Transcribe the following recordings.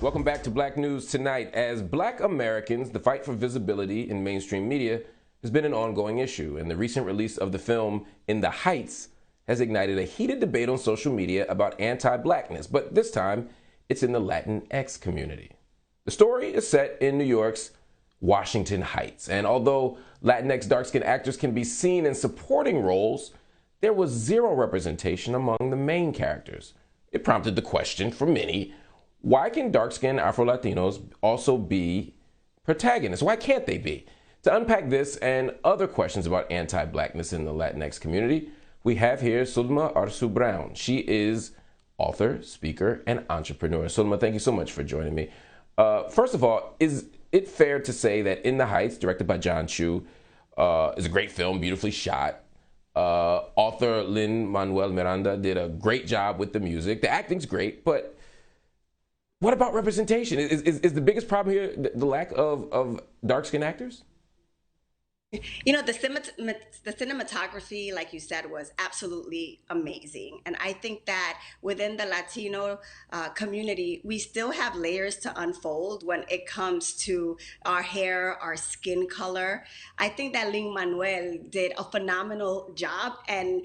Welcome back to Black News Tonight. As Black Americans, the fight for visibility in mainstream media has been an ongoing issue, and the recent release of the film In the Heights has ignited a heated debate on social media about anti-Blackness, but this time it's in the Latinx community. The story is set in New York's Washington Heights, and although Latinx dark-skinned actors can be seen in supporting roles, there was zero representation among the main characters. It prompted the question for many: why can dark-skinned Afro-Latinos also be protagonists? Why can't they be? To unpack this and other questions about anti-Blackness in the Latinx community, we have here Sulma Arsu Brown. She is author, speaker, and entrepreneur. Sulma, thank you so much for joining me. First of all, is it fair to say that In the Heights, directed by John Chu, is a great film, beautifully shot? Author Lin-Manuel Miranda did a great job with the music. The acting's great, but what about representation? Is the biggest problem here the lack of dark-skinned actors? You know, the cinematography, like you said, was absolutely amazing. And I think that within the Latino community, we still have layers to unfold when it comes to our hair, our skin color. I think that Lin Manuel did a phenomenal job. And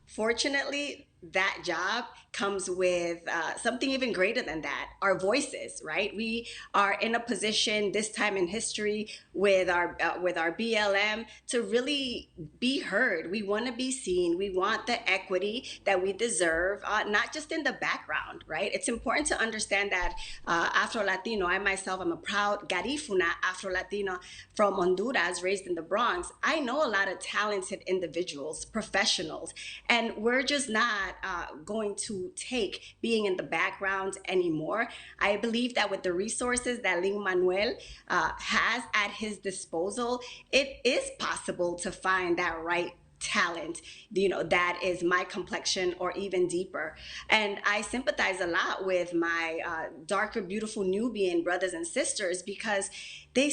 fortunately, that job comes with something even greater than that, our voices, right? We are in a position this time in history with our BLM to really be heard. We want to be seen. We want the equity that we deserve, not just in the background, right? It's important to understand that Afro-Latino, I myself am a proud Garifuna Afro-Latino from Honduras, raised in the Bronx. I know a lot of talented individuals, professionals, and we're just not going to take being in the background anymore. I believe that with the resources that Lin Manuel has at his disposal, it is possible to find that right talent, you know, that is my complexion or even deeper. And I sympathize a lot with my darker, beautiful Nubian brothers and sisters because they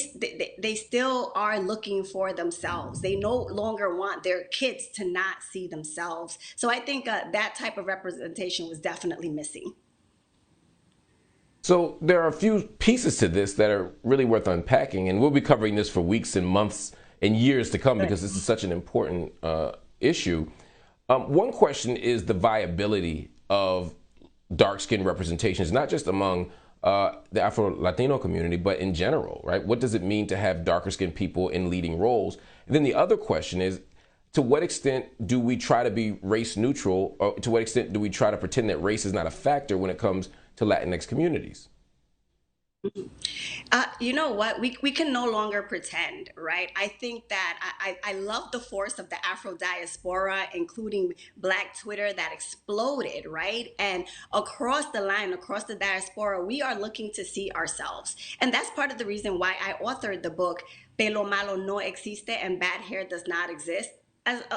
still are looking for themselves. They no longer want their kids to not see themselves. So I think that type of representation was definitely missing. So there are a few pieces to this that are really worth unpacking, and we'll be covering this for weeks and months and years to come because this is such an important issue. One question is the viability of dark skin representations, not just among the Afro-Latino community, but in general, right? What does it mean to have darker skinned people in leading roles? And then the other question is, to what extent do we try to be race neutral, or to what extent do we try to pretend that race is not a factor when it comes to Latinx communities? You know what? We can no longer pretend, right? I think that I love the force of the Afro diaspora, including Black Twitter that exploded, right? And across the line, across the diaspora, we are looking to see ourselves. And that's part of the reason why I authored the book, Pelo Malo No Existe and Bad Hair Does Not Exist.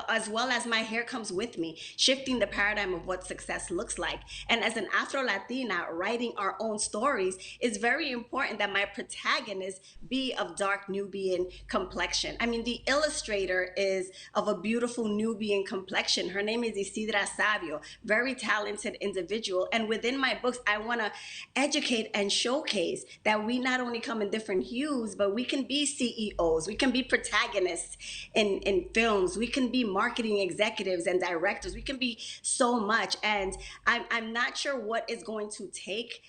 As well as my hair comes with me, shifting the paradigm of what success looks like. And as an Afro-Latina writing our own stories, it's very important that my protagonist be of dark Nubian complexion. I mean, the illustrator is of a beautiful Nubian complexion. Her name is Isidra Savio, very talented individual. And within my books, I want to educate and showcase that we not only come in different hues, but we can be CEOs, we can be protagonists in films, we can be marketing executives and directors, we can be so much. And I'm not sure what is going to take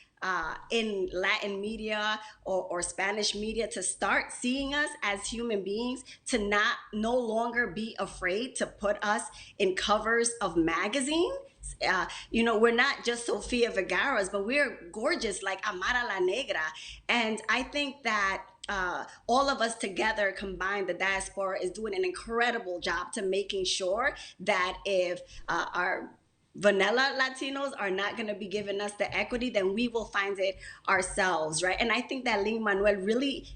in Latin media or Spanish media to start seeing us as human beings, to not no longer be afraid to put us in covers of magazines. You know, we're not just Sofia Vergara's, but we're gorgeous like Amara La Negra. And I think that all of us together combined, the diaspora is doing an incredible job to making sure that if our vanilla Latinos are not going to be giving us the equity, then we will find it ourselves, right? And I think that Lin Manuel really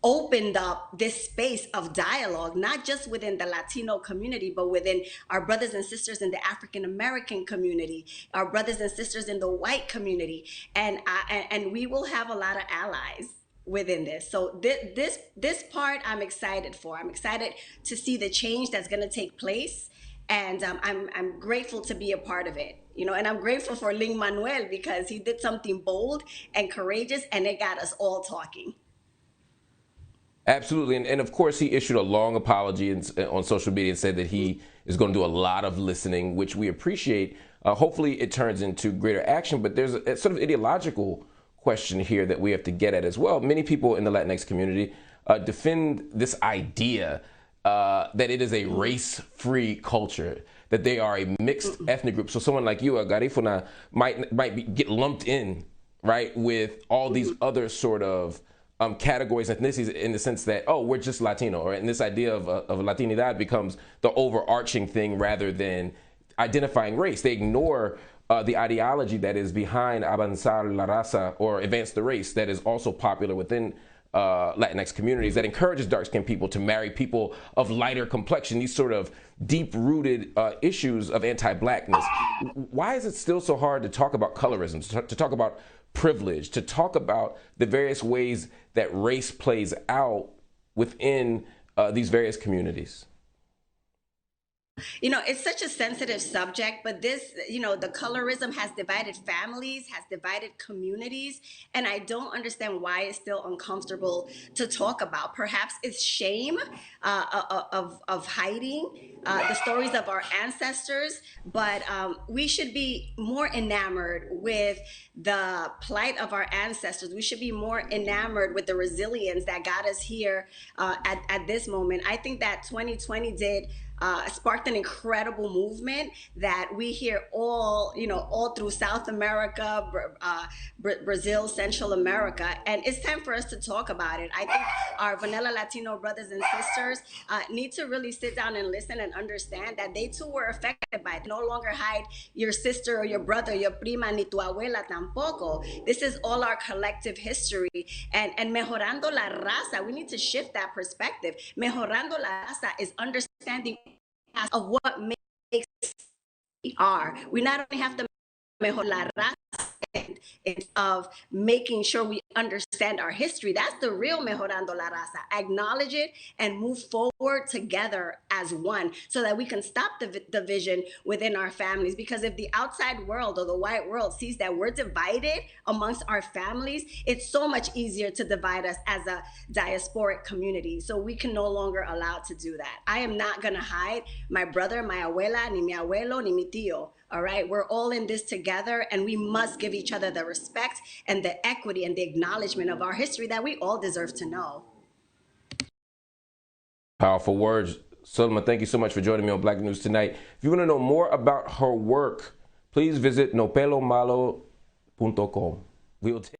opened up this space of dialogue, not just within the Latino community, but within our brothers and sisters in the African American community, our brothers and sisters in the white community, and we will have a lot of allies within this. So this part I'm excited for. I'm excited to see the change that's going to take place. and I'm grateful to be a part of it. And I'm grateful for Ling Manuel because he did something bold and courageous, and it got us all talking. Absolutely. And of course, he issued a long apology on social media and said that he is going to do a lot of listening, which we appreciate. Hopefully, it turns into greater action. But there's a sort of ideological question here that we have to get at as well. Many people in the Latinx community defend this idea that it is a race-free culture, that they are a mixed ethnic group. So someone like you, a Garifuna, get lumped in, right, with all these other sort of categories and ethnicities, in the sense that, oh, we're just Latino, or and this idea of Latinidad becomes the overarching thing rather than identifying race. They ignore the ideology that is behind avanzar la raza, or advance the race, that is also popular within Latinx communities, that encourages dark-skinned people to marry people of lighter complexion, these sort of deep-rooted issues of anti-Blackness. Why is it still so hard to talk about colorism, to talk about privilege, to talk about the various ways that race plays out within these various communities? It's such a sensitive subject, but this, the colorism has divided families, has divided communities, and I don't understand why it's still uncomfortable to talk about. Perhaps it's shame of hiding the stories of our ancestors, but we should be more enamored with the plight of our ancestors. We should be more enamored with the resilience that got us here at this moment. I think that 2020 did sparked an incredible movement that we hear all through South America, Brazil, Central America, and it's time for us to talk about it. I think our vanilla Latino brothers and sisters need to really sit down and listen and understand that they too were affected by it. No longer hide your sister or your brother, your prima, ni tu abuela tampoco. This is all our collective history, and mejorando la raza, we need to shift that perspective. Mejorando la raza is understanding of what makes we are. We not only have to mejor la raza of making sure we understand our history. That's the real mejorando la raza. Acknowledge it and move forward together as one, so that we can stop the division within our families. Because if the outside world or the white world sees that we're divided amongst our families, it's so much easier to divide us as a diasporic community. So we can no longer allow to do that. I am not going to hide my brother, my abuela, ni mi abuelo, ni mi tío. All right, we're all in this together, and we must give each other the respect and the equity and the acknowledgement of our history that we all deserve to know. Powerful words. Sulma, thank you so much for joining me on Black News Tonight. If you want to know more about her work, please visit nopelomalo.com. We'll